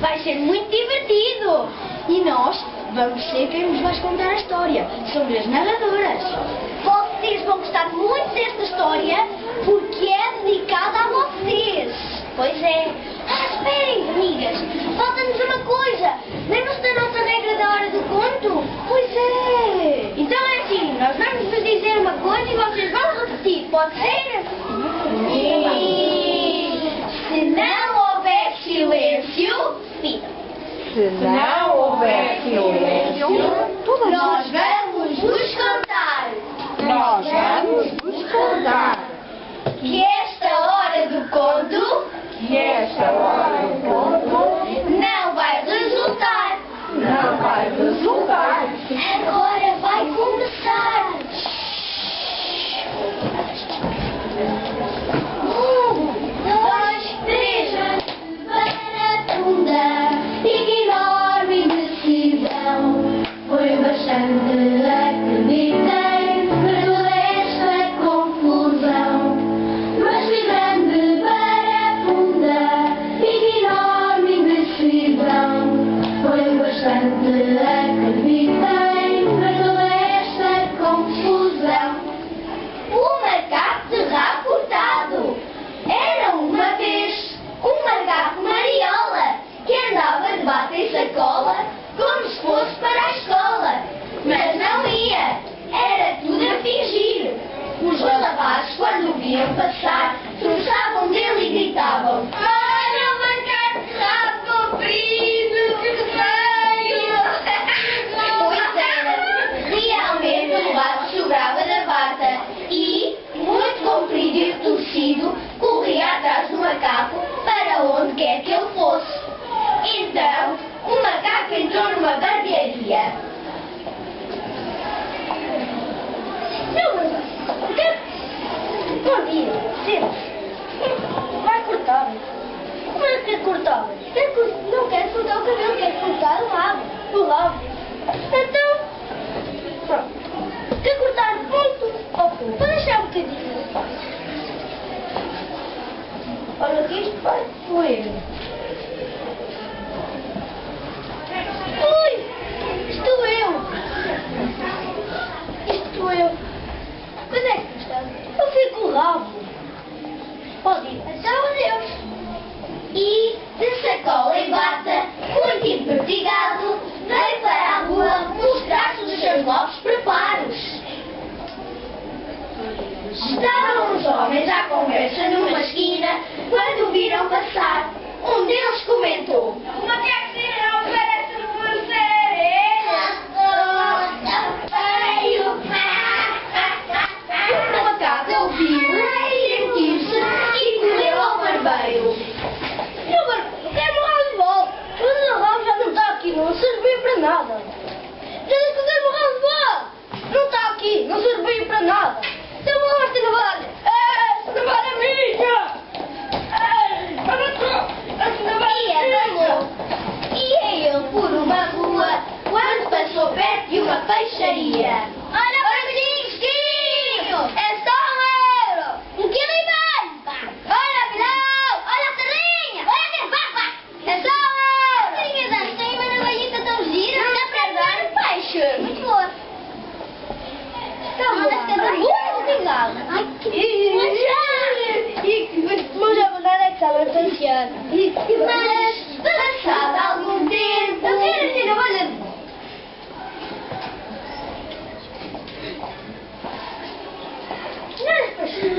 Vai ser muito divertido. E nós vamos ser quem nos vai contar a história. Somos as narradoras. Vocês vão gostar muito desta história porque é dedicada a vocês. Pois é. Esperem, amigas. Falta-nos uma coisa. Lembram-se da nossa regra da hora do conto? Pois é. Então é assim, nós vamos vos dizer uma coisa e vocês vão repetir. Pode ser? Sim. Se não houver silêncio, fica. Se não houver silêncio, Nós vamos vos contar nós vamos vos contar que esta hora do conto que esta hora do conto não vai resultar. não vai resultar. Agora vai começar. 1, 2, 3. Para funda, enorme decisão. Foi bastante, acreditei, para toda esta confusão. Mas foi grande para funda, enorme decisão. Foi bastante, acreditei, para toda esta confusão. O macaco de rabo cortado. Era uma vez um macaco mariola que andava de bata e sacola como se fosse para a escola. Mas não ia, era tudo a fingir. Os rapazes, quando o viam passar, troçavam dele e gritavam: olha o macaco de rabo comprido, que feio! Pois era, realmente o rabo sobrava da bata e, muito comprido e retorcido, corria atrás do macaco para onde quer que ele fosse. Então, o macaco entrou numa barbearia. Bom dia. Vai cortar. Como é que quer cortar? Não quero cortar o cabelo, quero cortar o rabo. O rabo. Então, Pronto. Quer cortar ponto ou ponto? vou deixar um bocadinho. Olha que isto vai doer. Ui, estou eu. Isto doeu. Quando é que estás? Eu fico o rabo. Pode ir. Então, adeus. E, de sacola e bata, muito empertigado, veio para a rua mostrar-se os seus novos preparos. Estavam os homens à conversa numa esquina quando o viram passar. Um deles comentou: o macaco será parece uma sereia. Feio. O macaco ouviu, sentiu-se e correu ao barbeiro. Eu quero um rabo de volta. Mas o rabo já não está aqui, não serviu para nada. Já disse que eu quero um rabo de volta. Não está aqui, não serviu para nada. Então vou esta navalha. Esta navalha é minha. Ia ele por uma rua quando passou perto de uma peixaria. Olha para mim, Chiquinho! É só €1! Um quilo e meio! Olha, Bilão! Olha a sardinha! Olha que papa! É só €1! Sardinha da tem uma navalhita tão gira! Não dá para dar peixe! Muito boa! Não, mas que é muito obrigada! Ai, Mas a verdade é que estava a dançar. Mas, passado algum tempo... Eu quero a minha navalha de volta.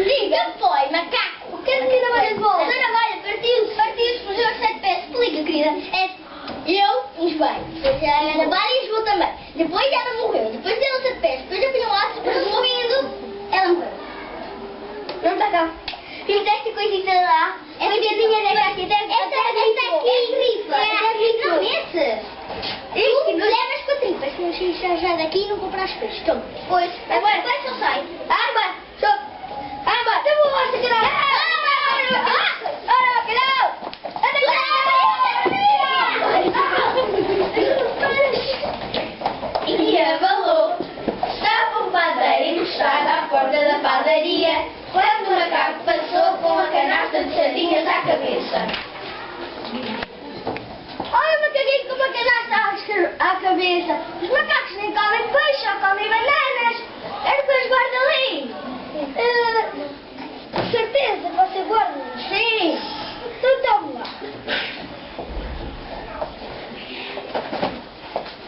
Diga, foi, macaco! Quero a minha navalha de volta. A sua navalha partiu-se, fugiu aos 7 pés. Explica, querida. Eu enjoei. Depois a navalha enjoou também. Depois ela morreu. Depois deu aos 7 pés. Depois eu fui ao laço. Depois morrendo, ela morreu. Não está cá. Fizeste coisita lá. Coisinha desta aqui. Esta aqui. Não, esse. Tu levas com tripas. Mas já daqui e não compras peixe. Toma. Pois. Agora, vai só sai. Vai. Eu vou lá, caralho. Olha, caralho. E abalou. Estava um padeiro encostado à porta da padaria quando o macaco passou com a canasta de sardinhas à cabeça. caguei com uma canasta à cabeça. Os macacos nem comem peixe, só comem bananas. É depois guarda ali. Certeza, você guarda? Sim. Então tome lá.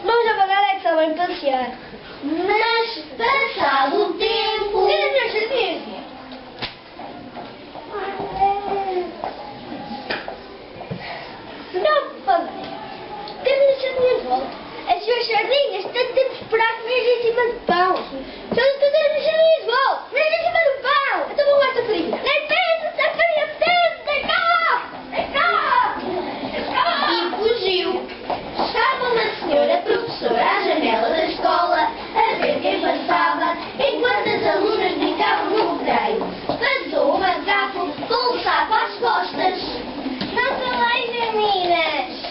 Vamos abanar é que só vem passear. Mas, passado o tempo... Tira a minha certeza. Não, papai. Quero as sardinhas de volta. As suas sardinhas, tanto tempo esperar comer em cima do pão. Só estou a ter as sardinhas de volta. Mas em cima do pão. Então vou esta farinha. Nem pensa, esta farinha apetece. Vem cá. Vem cá. Vem cá. E fugiu. Estava uma senhora professora à janela da escola a ver quem passava enquanto as alunas brincavam no recreio. Passou o macaco com o saco às costas. Não são mais amigas.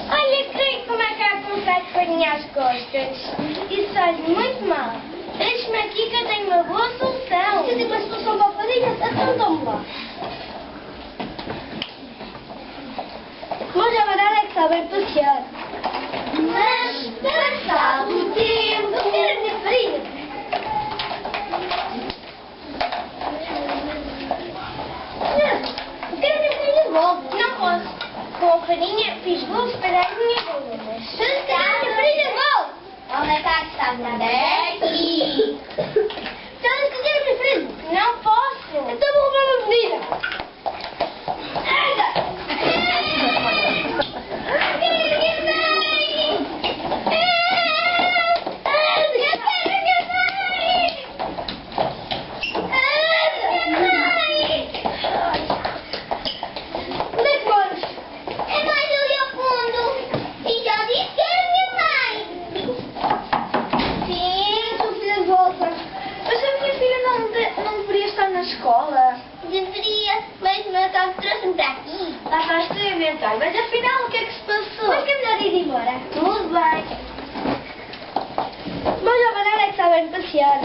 Olha, creio que o macaco me faz farinha às costas. Isso faz muito mal. Deixe-me aqui que eu tenho uma boa solução. Se eu tenho uma solução para a farinha, então tome lá. Vamos abanar é que sabem passear. Mas, passado o tempo... Eu quero a minha farinha. Não, eu quero a minha farinha de volta. Não posso. Com a farinha fiz bolos para as minhas alunas. Eu quero a minha farinha de volta. O macaco está aqui. Então eu quero a minha farinha. Não posso. Então vou roubar uma menina. Escola. Deveria, mas o macaco trouxe-me para aqui. Lá vais tu inventar. Mas afinal, o que é que se passou? Mas que é melhor ir embora. Tudo bem. Vamos à banana que sabem passear.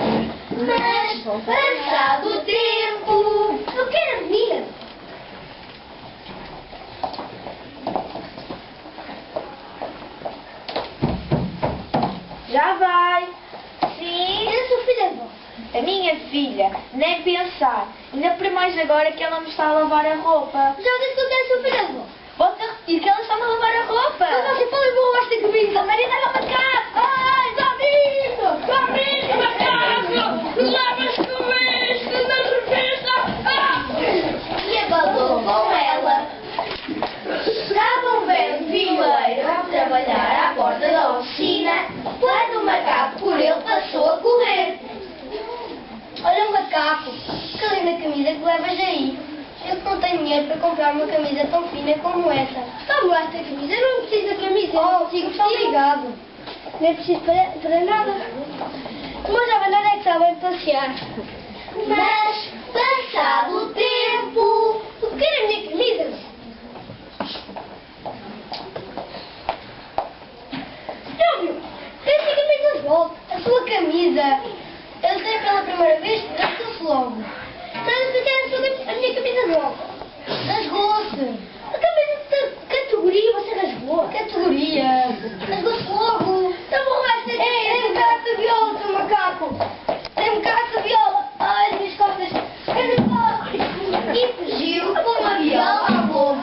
Mas, passado o tempo... Eu quero a menina. Já vai. Sim. Eu sou filha de vossa. A minha filha, nem pensar. Ainda por mais agora que ela me está a lavar a roupa. Já disse que eu quero sua filha de vossa. Volta a repetir que ela está a lavar a roupa. Mas você falou que vou esta camisa. Maria está na macaco. Ai, David! David, macaco! Levas com isto na revista. E abalou com ela. Estava um velho violeiro a trabalhar à porta da oficina quando o macaco por ele passou a correr. Olha o macaco, que linda camisa que levas aí. Eu que não tenho dinheiro para comprar uma camisa tão fina como essa. Toma lá esta camisa, eu não preciso da camisa, eu não consigo vestir. Obrigado. Nem preciso para nada. Mas a banana é que sabem passear. Mas, passado o tempo... Eu quero a minha camisa. Silvio, quero a minha camisa de volta. A sua camisa. Eu sei pela primeira vez, rasgou-se logo. Mas eu quero a minha camisa de volta. Rasgou-se. A camisa de categoria você rasgou. Categoria. Rasgou-se logo. Então vou lá esta. Ei, tem-me cá esta viola, seu macaco. Tem-me cá esta viola. Ai, as minhas costas. E fugiu com uma viola ao bolso.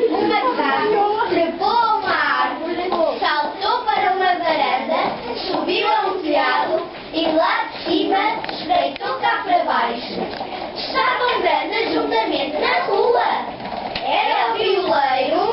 O macaco trepou a uma árvore, saltou para uma varanda, subiu a um telhado e lá de cima espreitou cá para baixo. Estavam andando juntamente na rua. Era o violeiro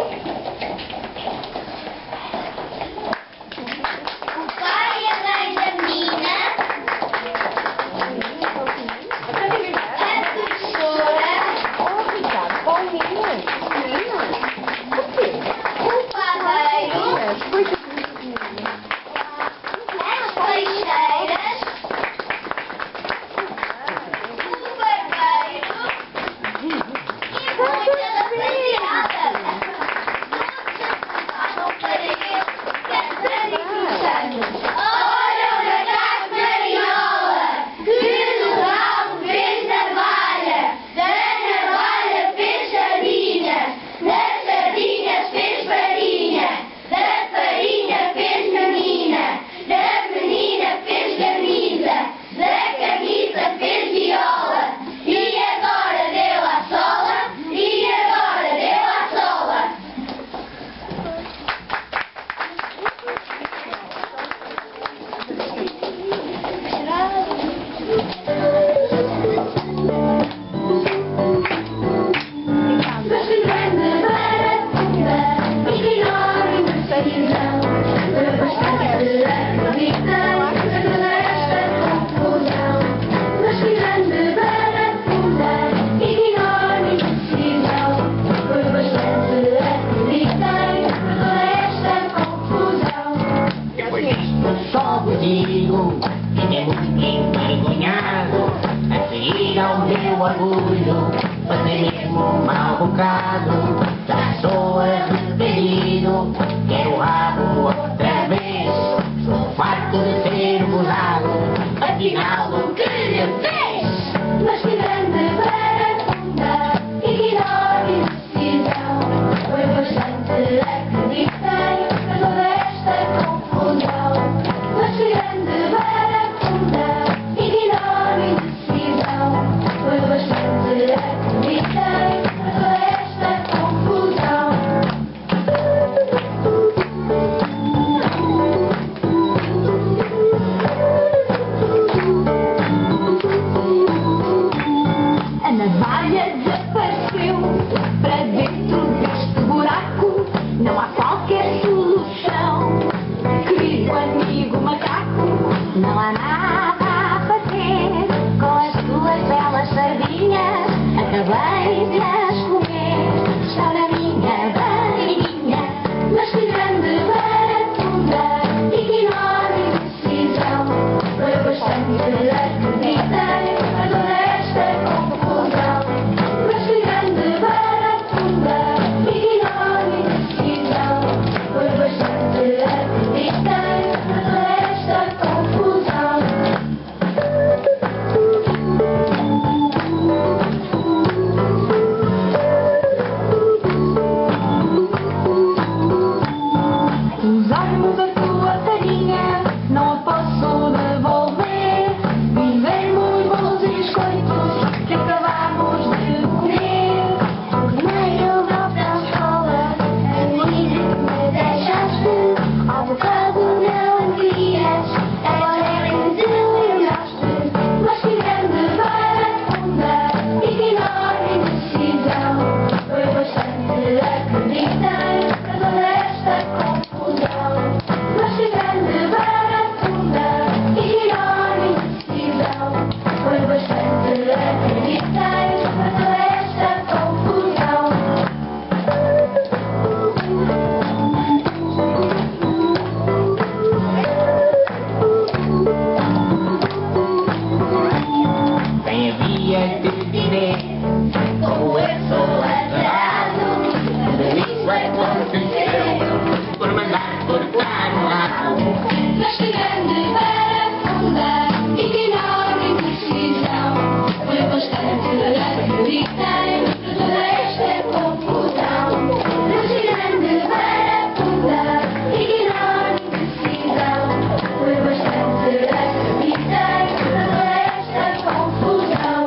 logo digo, fiquei muito envergonhado. A seguir ao meu orgulho, passei mesmo um mau bocado. Já sou arrependido, quero o rabo outra vez. Estou farto de ser gozado, afinal o que lhe fez? Mas que grande barafunda, ignore decisão. Foi bastante, acreditei, a toda esta confusão. Mas que grande barafunda, ignore decisão. Foi bastante, acreditei, a toda esta confusão. A navalha desapareceu para dentro deste buraco. Não há qualquer solução. Querido amigo macaco, não há nada a fazer. Com as tuas belas sardinhas, acabei de as comer. Está na minha barriguinha. Mas que grande barafunda, ignore decisão. Foi bastante, acreditei, a toda esta confusão. Mas que grande barafunda, ignore decisão. Foi bastante, acreditei, a toda esta confusão. Usarmos a tua farinha, não a posso devolver. Vivemos bons e biscoitos que acabamos de comer. Meio volta à escola, a menina que me deixaste. Ao bocado não querias, agora é que te lembraste. Mas que grande barafunda, ignore decisão. Foi bastante, acreditei, a toda esta confusão. Mas que grande barafunda, ignore decisão. Foi bastante, acreditei, a toda esta confusão. Quem havia de dizer, como eu sou azarado, tudo isso aconteceu por mandar cortar o rabo. Mas que grande barafunda, ignore decisão. Foi bastante, acreditei, por toda esta confusão. Mas que grande barafunda, ignore decisão. Foi bastante, acreditei, por toda esta confusão.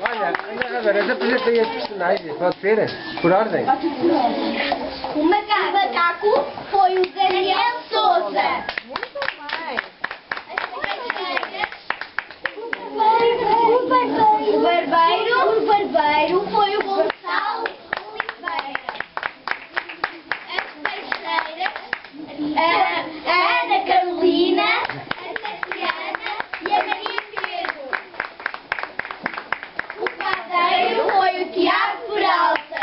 Olha, agora apresentei as personagens, pode ser? Por ordem? O macaco foi o Daniel Souza. O barbeiro foi o Gonçalo Oliveira. As peixeiras, a Ana Carolina, a Tatiana e a Maria Pedro. O padeiro foi o Tiago Peralta.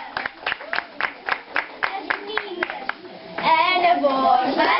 As meninas, a Ana Borba,